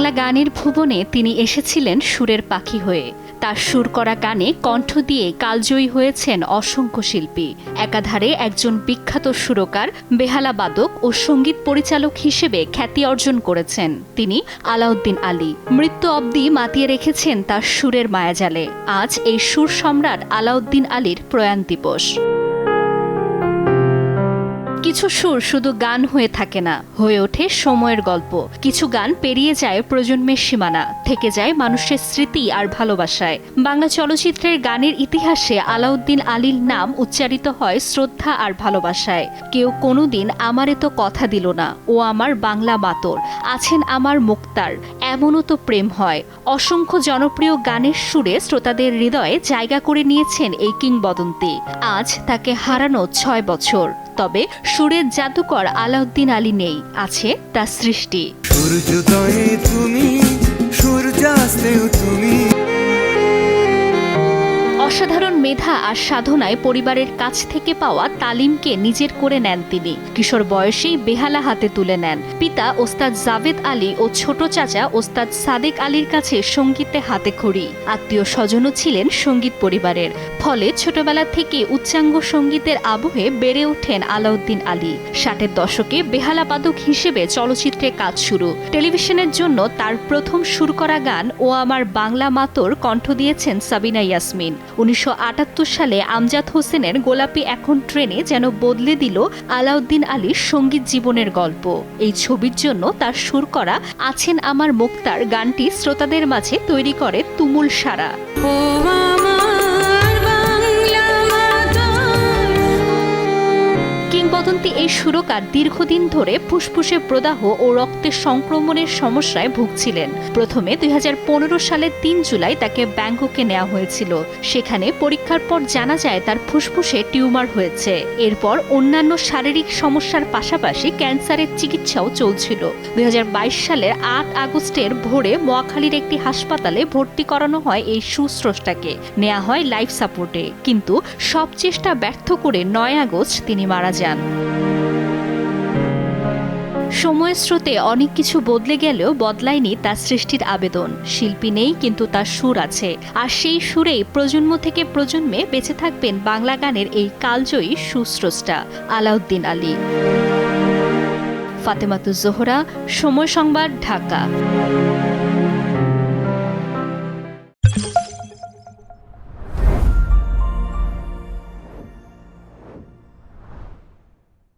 বাংলা গানের ভুবনে তিনি এসেছিলেন সুরের পাখি হয়ে। তার সুর করা গানে কণ্ঠ দিয়ে কালজয়ী হয়েছেন অসংখ্য শিল্পী। একাধারে একজন বিখ্যাত সুরকার, বেহালা বাদক ও সঙ্গীত পরিচালক হিসেবে খ্যাতি অর্জন করেছেন তিনি আলাউদ্দিন আলী। মৃত্যু অবধি মাতিয়ে রেখেছেন তার সুরের মায়াজালে। আজ এই সুর সম্রাট আলাউদ্দিন আলীর প্রয়াণ দিবস। কিছু সুর শুধু গান হয়ে থাকে না, হয়ে ওঠে সময়ের গল্প। কিছু গান পেরিয়ে যায় প্রজন্মের সীমানা, থেকে যায় মানুষের স্মৃতি আর ভালোবাসায়। বাংলা চলচ্চিত্রের গানের ইতিহাসে আলাউদ্দিন আলীর নাম উচ্চারিত হয় শ্রদ্ধা আর ভালোবাসায়। কেউ কোনোদিন আমারে তো কথা দিল না, ও আমার বাংলা মাতর, আছেন আমার মুক্তার, এমনও তো প্রেম হয়। অসংখ্য জনপ্রিয় গানের সুরে শ্রোতাদের হৃদয়ে জায়গা করে নিয়েছেন এই কিংবদন্তি। আজ তাকে হারানো ৬ বছর। তবে সুরের জাদুকর আলাউদ্দিন আলী নেই, আছে তার সৃষ্টি। সূর্যোদয়ে তুমি, সূর্যাস্তেও তুমি। অসাধারণ মেধা আর সাধনায় পরিবারের কাছ থেকে পাওয়া তালিমকে নিজের করে নেন তিনি। কিশোর বয়সেই বেহালা হাতে তুলে নেন। পিতা ওস্তাদ জাভেদ আলী ও ছোট চাচা ওস্তাদ সাদেক আলীর কাছে সঙ্গীতে হাতেখড়ি। আত্মীয় স্বজনও ছিলেন সঙ্গীত পরিবারের। ফলে ছোটবেলা থেকে উচ্চাঙ্গ সঙ্গীতের আবহে বেড়ে ওঠেন আলাউদ্দিন আলী। 60-এর দশকে বেহালা বাদক হিসেবে চলচ্চিত্রে কাজ শুরু। টেলিভিশনের জন্য তার প্রথম সুর করা গান ও আমার বাংলা মাতর কণ্ঠ দিয়েছেন সাবিনা ইয়াসমিন। 1978 সালে আমজাদ হোসেনের গোলাপি এখন ট্রেনে যেন বদলে দিল আলাউদ্দিন আলীর সঙ্গীত জীবনের গল্প। এই ছবির জন্য তার সুর করা আছেন আমার মুক্তার গানটি শ্রোতাদের মাঝে তৈরি করে তুমুল সাড়া। কিংবদন্তি এই সুরকার দীর্ঘদিন ধরে ফুসফুসে প্রদাহ ও রক্তের সংক্রমণের সমস্যায় ভুগছিলেন। প্রথমে 2015 সালের 3 জুলাই তাকে ব্যাংককে নেওয়া হয়েছিল। সেখানে পরীক্ষার পর জানা যায় তার ফুসফুসে টিউমার হয়েছে। এরপর অন্যান্য শারীরিক সমস্যার পাশাপাশি ক্যান্সারের চিকিৎসাও চলছিল। 2022 সালের 8 আগস্টের ভোরে মহাখালীর একটি হাসপাতালে ভর্তি করানো হয় এই সুস্রষ্টাকে। নেওয়া হয় লাইফ সাপোর্টে, কিন্তু সব চেষ্টা ব্যর্থ করে 9 আগস্ট তিনি মারা যান। সময়ের স্রোতে অনেক কিছু বদলে গেলেও বদলায়নি তার সৃষ্টির আবেদন। শিল্পী নেই, কিন্তু তার সুর আছে, আর সেই সুরেই প্রজন্ম থেকে প্রজন্মে বেঁচে থাকবেন বাংলা গানের এই কালজয়ী সুস্রষ্টা আলাউদ্দিন আলী। ফাতেমাতুজ জোহরা, সময় সংবাদ, ঢাকা।